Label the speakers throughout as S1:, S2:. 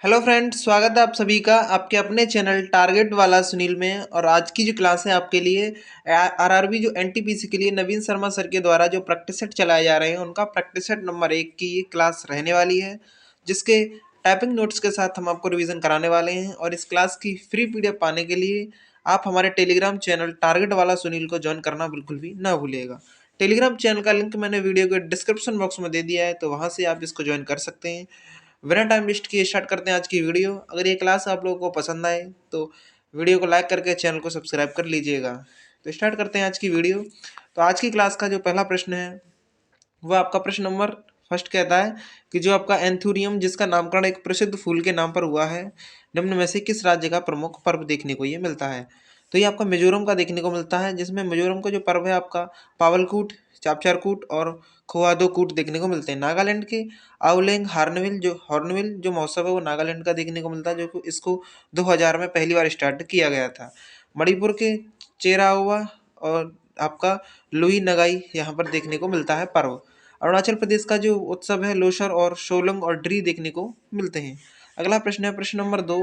S1: Hello friends, स्वागत है आप सभी का आपके अपने चैनल टारगेट वाला सुनील में। और आज की जो क्लास है आपके लिए आरआरबी जो एनटीपीसी के लिए नवीन शर्मा सर के द्वारा जो प्रैक्टिस सेट चलाए जा रहे हैं उनका प्रैक्टिस सेट नंबर 1 की ये क्लास रहने वाली है, जिसके टाइपिंग नोट्स के साथ हम आपको रिवीजन कराने वाले हैं। और इस क्लास की फ्री पीडीएफ पाने के लिए आप हमारे टेलीग्राम चैनल टारगेट वाला सुनील को ज्वाइन करना बिल्कुल भी ना भूलिएगा। टेलीग्राम चैनल का लिंक मैंने वीडियो के डिस्क्रिप्शन बॉक्स में दे दिया है, तो वहाँ से आप इसको ज्वाइन कर सकते हैं। बिना टाइम वेस्ट किए स्टार्ट करते हैं आज की वीडियो। अगर ये क्लास आप लोगों को पसंद आए तो वीडियो को लाइक करके चैनल को सब्सक्राइब कर लीजिएगा। तो स्टार्ट करते हैं आज की वीडियो। तो आज की क्लास का जो पहला प्रश्न है वह आपका प्रश्न नंबर फर्स्ट कहता है कि जो आपका एंथुरियम जिसका नामकरण एक प्रसिद्ध फूल के नाम पर हुआ है, निम्न में से किस राज्य का प्रमुख पर्व देखने को ये मिलता है। तो ये आपका मिजोरम का देखने को मिलता है, जिसमें मिजोरम का जो पर्व है आपका पावलकूट, चापचारकूट और खोआदोकूट देखने को मिलते हैं। नागालैंड के आउलेंग हॉर्नबिल जो महोत्सव है वो नागालैंड का देखने को मिलता है, जो कि इसको 2000 में पहली बार स्टार्ट किया गया था। मणिपुर के चेराओवा और आपका लुई नगाई यहाँ पर देखने को मिलता है पर्व। अरुणाचल प्रदेश का जो उत्सव है लोसर और सोलंग और ड्री देखने को मिलते हैं। अगला प्रश्न है प्रश्न नंबर 2,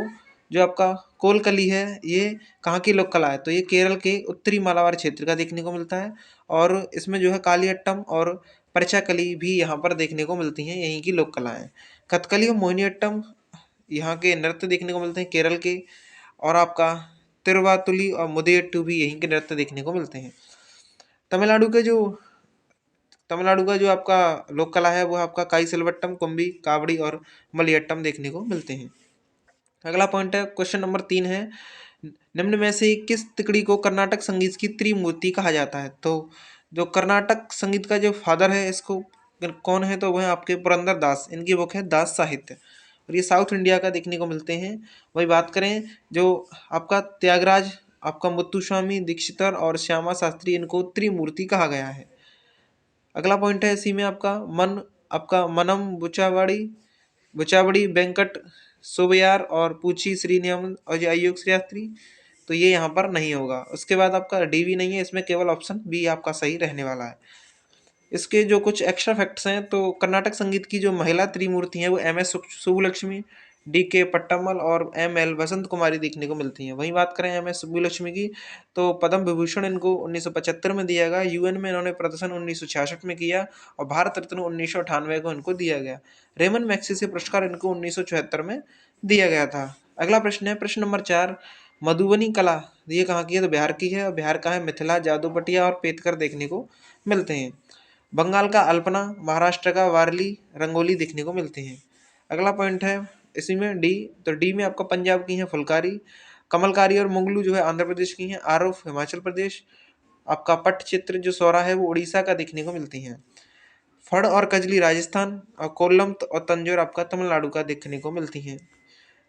S1: जो आपका कोलकली है ये कहाँ की लोक कला है। तो ये केरल के उत्तरी मालाबार क्षेत्र का देखने को मिलता है, और इसमें जो है कालियट्टम और परचाकली भी यहाँ पर देखने को मिलती हैं, यहीं की लोक कला है। कथकली और मोहिनीअट्टम यहाँ के नृत्य देखने को मिलते हैं केरल के, और आपका तिरुवातुली और मुदियट्टू भी यहीं के नृत्य देखने को मिलते हैं। तमिलनाडु के जो तमिलनाडु का जो आपका लोक कला है वो आपका काई सिलवट्टम, कुंभी, कावड़ी और मलियट्टम देखने को मिलते हैं। अगला पॉइंट है क्वेश्चन नंबर 3 है, निम्न में से किस तिकड़ी को कर्नाटक संगीत की त्रिमूर्ति कहा जाता है। तो जो कर्नाटक संगीत का जो फादर है इसको कौन है, तो वह आपके पुरंदर दास, इनकी बुक है दास साहित्य, और ये साउथ इंडिया का देखने को मिलते हैं। वही बात करें जो आपका त्यागराज, आपका मुत्तुस्वामी दीक्षितर और श्यामा शास्त्री, इनको त्रिमूर्ति कहा गया है। अगला पॉइंट है इसी में आपका मनम बुचावड़ी वेंकट सोबयार और पूछी श्रीनियम और जो अयोग शास्त्री, तो ये यहाँ पर नहीं होगा। उसके बाद आपका डी भी नहीं है, इसमें केवल ऑप्शन बी आपका सही रहने वाला है। इसके जो कुछ एक्स्ट्रा फैक्ट्स हैं, तो कर्नाटक संगीत की जो महिला त्रिमूर्ति हैं वो एम एस सुब्बुलक्ष्मी, डी के पट्टमल और एम एल वसंत कुमारी देखने को मिलती हैं। वहीं बात करें एम एस सुब्बुलक्ष्मी की, तो पद्म विभूषण इनको 1975 में दिया गया, यूएन में इन्होंने प्रदर्शन 1966 में किया, और भारत रत्न 1998 को इनको दिया गया। रेमन मैग्सेसे पुरस्कार इनको 1974 में दिया गया था। अगला प्रश्न है प्रश्न नंबर 4, मधुबनी कला ये कहाँ की है, तो बिहार की है, और बिहार का है मिथिला, जादूपटिया और पेतकर देखने को मिलते हैं। बंगाल का अल्पना, महाराष्ट्र का वारली, रंगोली देखने को मिलते हैं। अगला पॉइंट है इसी में डी, तो डी में आपका पंजाब की है फुलकारी, कमलकारी और मुगलू जो है आंध्र प्रदेश की हैं, आरोफ हिमाचल प्रदेश, आपका पट्टचित्र जो सौरा है वो उड़ीसा का देखने को मिलती हैं। फड़ और कजली राजस्थान, और कोल्लम और तंजौर आपका तमिलनाडु का देखने को मिलती हैं।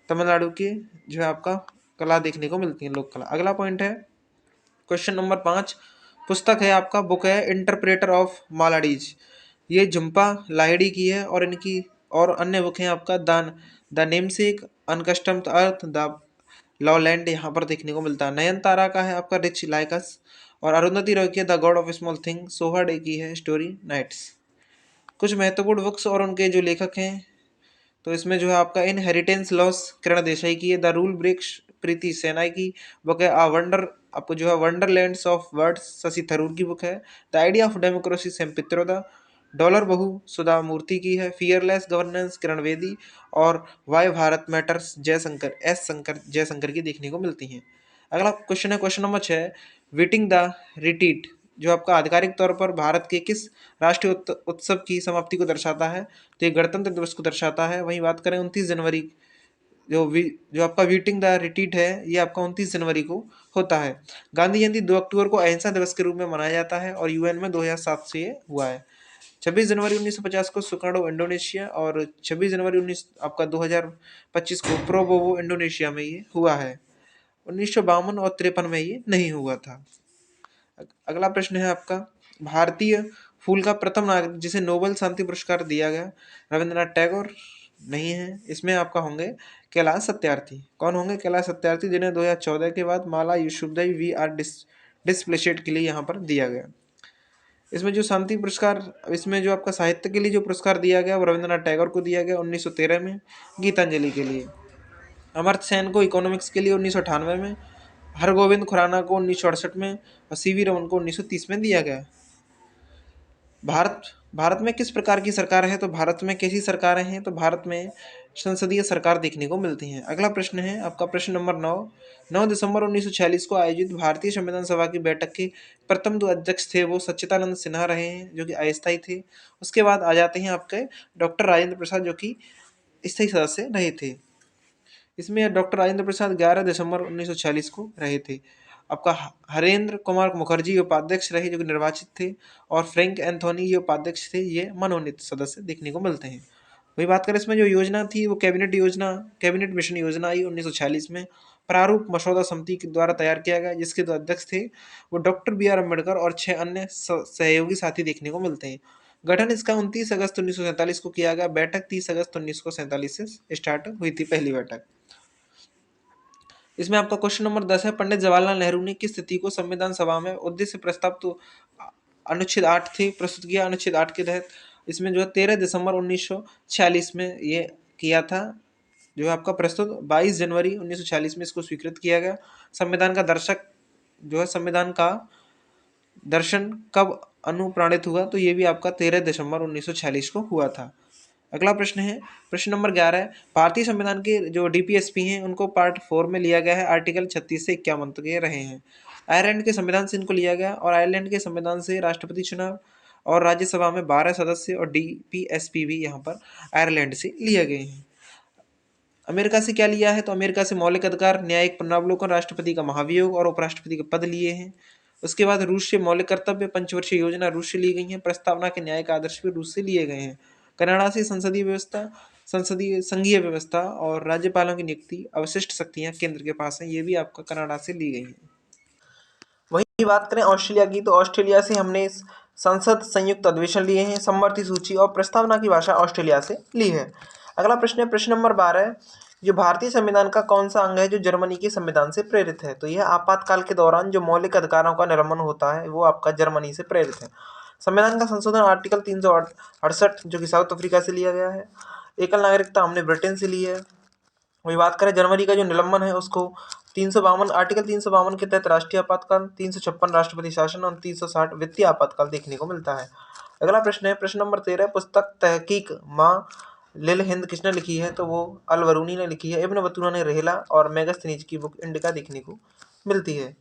S1: तमिलनाडु की जो है आपका कला देखने को मिलती है, लोक कला। अगला पॉइंट है क्वेश्चन नंबर 5, पुस्तक है आपका बुक है इंटरप्रेटर ऑफ मालाडीज, ये झुम्पा लाहिड़ी की है, और इनकी और अन्य बुक हैं आपका the namesake, unaccustomed earth, the लॉलैंड यहाँ पर देखने को मिलता है। नयनतारा का है आपका रिच लाइकस, और अरुंधति रॉय की the God of small thing, Soha day की है स्टोरी नाइट्स। कुछ महत्वपूर्ण बुक्स और उनके जो लेखक हैं, तो इसमें जो है आपका इनहेरिटेंस लॉस किरण देसाई की है, द रूल ब्रेक्स प्रीति सेनाई की बुक है, आ वंडर आपको जो है वंडरलैंड्स ऑफ वर्ड्स शशि थरूर की बुक है, the idea of democracy Sam Pitroda, dollar बहू सुधा मूर्ति की है, फियरलेस गवर्नेंस किरण बेदी, और वाई भारत मैटर्स जयशंकर की देखने को मिलती हैं। अगला क्वेश्चन है क्वेश्चन नंबर 6, वीटिंग द रिट्रीट जो आपका आधिकारिक तौर पर भारत के किस राष्ट्रीय उत्सव की समाप्ति को दर्शाता है। तो ये गणतंत्र दिवस को दर्शाता है। वहीं बात करें 29 जनवरी, जो आपका वीटिंग द रिट्रीट है ये आपका 29 जनवरी को होता है। गांधी जयंती 2 अक्टूबर को अहिंसा दिवस के रूप में मनाया जाता है, और यूएन में 2007 से ये हुआ है। 26 जनवरी 1950 को सुकार्नो इंडोनेशिया, और 26 जनवरी 2025 को प्रोबोवो इंडोनेशिया में ये हुआ है। 1952 और 53 में ये नहीं हुआ था। अगला प्रश्न है आपका, भारतीय फूल का प्रथम नागरिक जिसे नोबेल शांति पुरस्कार दिया गया, रविंद्रनाथ टैगोर नहीं है। इसमें आपका होंगे कैलाश सत्यार्थी। कौन होंगे? कैलाश सत्यार्थी, जिन्हें 2014 के बाद माला यूसुफजई वी आर डिस्प्लेसेड के लिए यहाँ पर दिया गया। इसमें जो शांति पुरस्कार, इसमें जो आपका साहित्य के लिए जो पुरस्कार दिया गया वो रविंद्रनाथ टैगोर को दिया गया 1913 में गीतांजलि के लिए। अमर्त्य सेन को इकोनॉमिक्स के लिए 1998 में, हरगोविंद खुराना को 1968 में और सीवी रमन को 1930 में दिया गया। भारत भारत में किस प्रकार की सरकार है? तो भारत में कैसी सरकारें हैं? तो भारत में संसदीय सरकार देखने को मिलती हैं। अगला प्रश्न है आपका प्रश्न नंबर 9 दिसंबर 1946 को आयोजित भारतीय संविधान सभा की बैठक के प्रथम जो अध्यक्ष थे वो सच्चिदानंद सिन्हा रहे हैं, जो कि अस्थायी थे। उसके बाद आ जाते हैं आपके डॉक्टर राजेंद्र प्रसाद, जो कि स्थायी सदस्य रहे थे। इसमें डॉक्टर राजेंद्र प्रसाद 11 दिसंबर 1946 को रहे थे। आपका हरेंद्र कुमार मुखर्जी उपाध्यक्ष रहे, जो कि निर्वाचित थे, और फ्रैंक एंथोनी ये उपाध्यक्ष थे, ये मनोनीत सदस्य देखने को मिलते हैं। वही बात करें इसमें जो योजना थी वो कैबिनेट मिशन योजना आई 1946 में। प्रारूप मसौदा समिति के द्वारा तैयार किया गया, जिसके दो अध्यक्ष थे वो डॉक्टर बी आर अम्बेडकर और 6 अन्य सहयोगी साथी देखने को मिलते हैं। गठन इसका 29 अगस्त 1947 को किया गया। बैठक 30 अगस्त 1947 से स्टार्ट हुई थी, पहली बैठक। इसमें आपका क्वेश्चन नंबर 10 है, पंडित जवाहरलाल नेहरू ने किस स्थिति को संविधान सभा में उद्देश्य प्रस्ताव तो अनुच्छेद 8 थी प्रस्तुत किया। अनुच्छेद 8 के तहत इसमें जो है 13 दिसंबर 1946 में ये किया था, जो है आपका प्रस्तुत 22 जनवरी 1946 में इसको स्वीकृत किया गया। संविधान का दर्शक जो है संविधान का दर्शन कब अनुप्राणित हुआ? तो ये भी आपका 13 दिसंबर 1946 को हुआ था। अगला प्रश्न है प्रश्न नंबर 11 है, भारतीय संविधान के जो डीपीएसपी हैं उनको पार्ट 4 में लिया गया है। आर्टिकल 36 से 51 तक ये रहे हैं। आयरलैंड के संविधान से इनको लिया गया और आयरलैंड के संविधान से राष्ट्रपति चुनाव और राज्यसभा में 12 सदस्य और डीपीएसपी भी यहाँ पर आयरलैंड से लिए गए हैं। अमेरिका से क्या लिया है? तो अमेरिका से मौलिक अधिकार, न्यायिक पुनरावलोकन, राष्ट्रपति का महाभियोग और उपराष्ट्रपति के पद लिए हैं। उसके बाद रूस से मौलिक कर्तव्य, पंचवर्षीय योजना रूस से ली गई है। प्रस्तावना के न्यायिक आदर्श भी रूस से लिए गए हैं। कनाडा से संसदीय संघीय व्यवस्था और राज्यपालों की नियुक्ति, अवशिष्ट शक्तियां केंद्र के पास हैं, ये भी आपका कनाडा से ली गई है। वही बात करें ऑस्ट्रेलिया की, तो ऑस्ट्रेलिया से हमने संसद संयुक्त अधिवेशन लिए हैं। समवर्ती सूची और प्रस्तावना की भाषा ऑस्ट्रेलिया से ली है। अगला प्रश्न है प्रश्न नंबर 12 है, जो भारतीय संविधान का कौन सा अंग है जो जर्मनी के संविधान से प्रेरित है? तो यह आपातकाल के दौरान जो मौलिक अधिकारों का निलंबन होता है वो आपका जर्मनी से प्रेरित है। संविधान का संशोधन आर्टिकल 368 जो कि साउथ अफ्रीका से लिया गया है। एकल नागरिकता हमने ब्रिटेन से ली है। वही बात करें जर्मनी का जो निलंबन है उसको 352 आर्टिकल 352 के तहत राष्ट्रीय आपातकाल, 356 राष्ट्रपति शासन और 360 वित्तीय आपातकाल देखने को मिलता है। अगला प्रश्न है प्रश्न नंबर 13, पुस्तक तहकीक माँ लिल हिंद किसने लिखी है? तो वो अल बरूनी ने लिखी है। इब्न बतूता ने रेहला और मेगस्थनीज की बुक इंडिका देखने को मिलती है।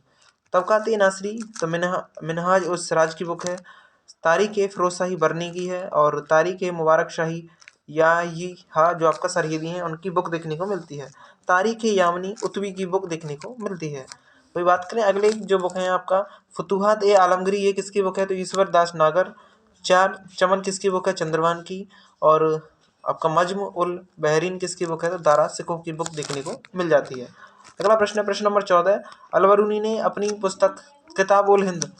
S1: तबकात नासरी तो मिनहाज उस सिराज की बुक है। तारीख फिरोज शाही बरनी की है और तारीख मुबारक शाही याहिया जो आपका सरहिदी हैं उनकी बुक देखने को मिलती है। तारीख यामनी उत्वी की बुक देखने को मिलती है। वही बात करें अगले जो बुक है आपका फुतुहात ए आलमगीरी, ये किसकी बुक है? तो ईश्वर दास नागर। चार चमन किसकी बुक है? चंद्रवान की। और आपका मज्म उल बहरीन किसकी बुक है? तो दारा सिकोह की बुक देखने को मिल जाती है। अगला प्रश्न है प्रश्न नंबर 14, अल बरूनी ने अपनी पुस्तक किताब उल हिंद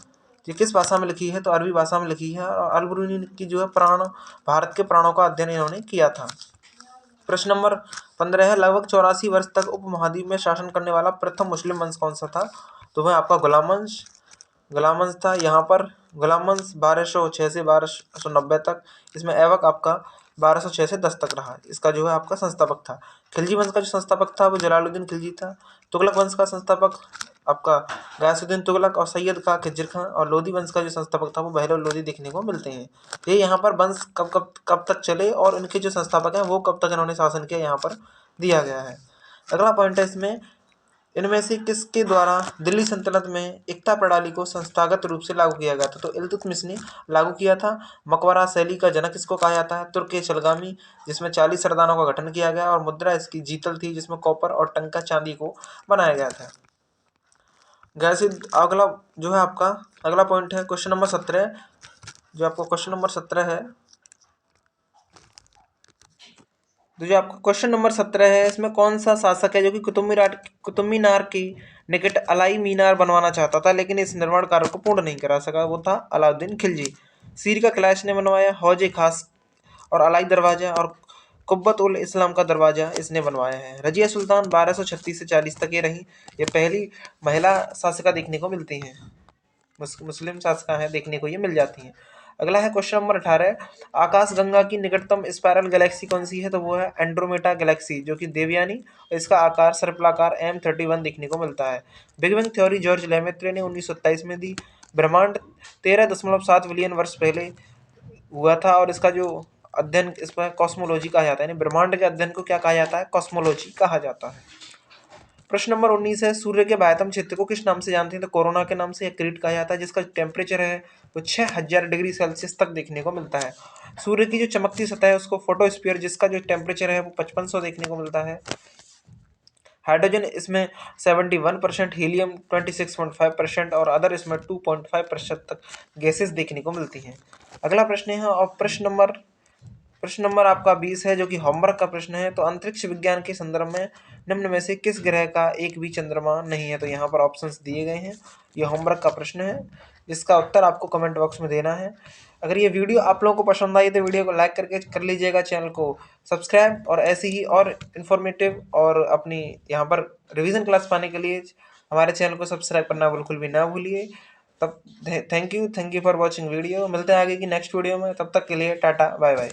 S1: ये किस भाषा में लिखी है? तो अरबी भाषा में लिखी है। और अल बरूनी की जो है भारत के प्राणों का अध्ययन इन्होंने किया था। प्रश्न नंबर 15 है, लगभग 84 वर्ष तक उपमहाद्वीप में शासन करने वाला प्रथम मुस्लिम वंश कौन सा था? तो वह आपका गुलाम वंश था। यहाँ पर गुलाम वंश 1206 से 1290 तक। इसमें ऐबक आपका 1206 से 10 तक रहा। इसका जो है आपका संस्थापक था। खिलजी वंश का जो संस्थापक था वो जलालुद्दीन खिलजी था। तुगलक वंश का संस्थापक आपका गयासुद्दीन तुगलक और सैयद का खिज्र खां। और लोधी वंश का जो संस्थापक था वो बहलोल लोधी देखने को मिलते हैं। ये यहाँ पर वंश कब तक चले और इनके जो संस्थापक हैं वो कब तक इन्होंने शासन किया यहाँ पर दिया गया है। अगला पॉइंट है इसमें, इनमें से किसके द्वारा दिल्ली सल्तनत में एकता प्रणाली को संस्थागत रूप से लागू किया गया था? तो इल्तुतमिश ने लागू किया था। मकबरा शैली का जनक इसको कहा जाता है। तुर्क चलगामी जिसमें 40 सरदारों का गठन किया गया और मुद्रा इसकी जीतल थी जिसमें कॉपर और टंका चांदी को बनाया गया था। जैसे अगला जो है आपका अगला पॉइंट है क्वेश्चन नंबर 17, जो आपको क्वेश्चन नंबर 17 है, तो जो आपका क्वेश्चन नंबर 17 है इसमें कौन सा शासक है जो कि कुतुब मीनार की निकट अलाई मीनार बनवाना चाहता था लेकिन इस निर्माण कार्य को पूर्ण नहीं करा सका? वो था अलाउद्दीन खिलजी। सीर का किला इसने बनवाया। हौज खास और अलाई दरवाजा और कुब्बत उल इस्लाम का दरवाजा इसने बनवाया है। रजिया सुल्तान 1236 से 40 तक ये रही। ये पहली महिला शासिका देखने को मिलती हैं, मुस्लिम शासिका है देखने को ये मिल जाती हैं। अगला है क्वेश्चन नंबर 18, आकाशगंगा की निकटतम स्पाइरल गैलेक्सी कौन सी है? तो वो है एंड्रोमेडा गैलेक्सी, जो कि देवयानी, और इसका आकार सर्पिलाकार M31 देखने को मिलता है। Big bang theory George Lemaître ने 1927 में दी। ब्रह्मांड 13.7 बिलियन वर्ष पहले हुआ था, और इसका जो अध्ययन इसमें कॉस्मोलॉजी कहा जाता है, यानी ब्रह्मांड के अध्ययन को क्या कहा जाता है? कॉस्मोलॉजी कहा जाता है। प्रश्न नंबर 19 है, सूर्य के बाह्यतम क्षेत्र को किस नाम से जानते हैं? तो कोरोना के नाम से, या क्रीट कहा जाता है, जिसका टेम्परेचर है वो 6000 डिग्री सेल्सियस तक देखने को मिलता है। सूर्य की जो चमकती सतह है उसको फोटोस्फीयर, जिसका जो टेम्परेचर है वो 5500 देखने को मिलता है। हाइड्रोजन इसमें 71%, हीलियम 26.5% और अदर इसमें 2.5% तक गैसेस देखने को मिलती हैं। अगला प्रश्न है, और प्रश्न नंबर आपका 20 है, जो कि होमवर्क का प्रश्न है। तो अंतरिक्ष विज्ञान के संदर्भ में निम्न में से किस ग्रह का एक भी चंद्रमा नहीं है? तो यहाँ पर ऑप्शंस दिए गए हैं। ये होमवर्क का प्रश्न है, जिसका उत्तर आपको कमेंट बॉक्स में देना है। अगर ये वीडियो आप लोगों को पसंद आई तो वीडियो को लाइक करके कर लीजिएगा, चैनल को सब्सक्राइब, और ऐसी ही और इन्फॉर्मेटिव और अपनी यहाँ पर रिवीजन क्लास पाने के लिए हमारे चैनल को सब्सक्राइब करना बिल्कुल भी ना भूलिए। तब thank you for watching video. मिलते हैं आगे की नेक्स्ट वीडियो में, तब तक के लिए टाटा बाय बाय।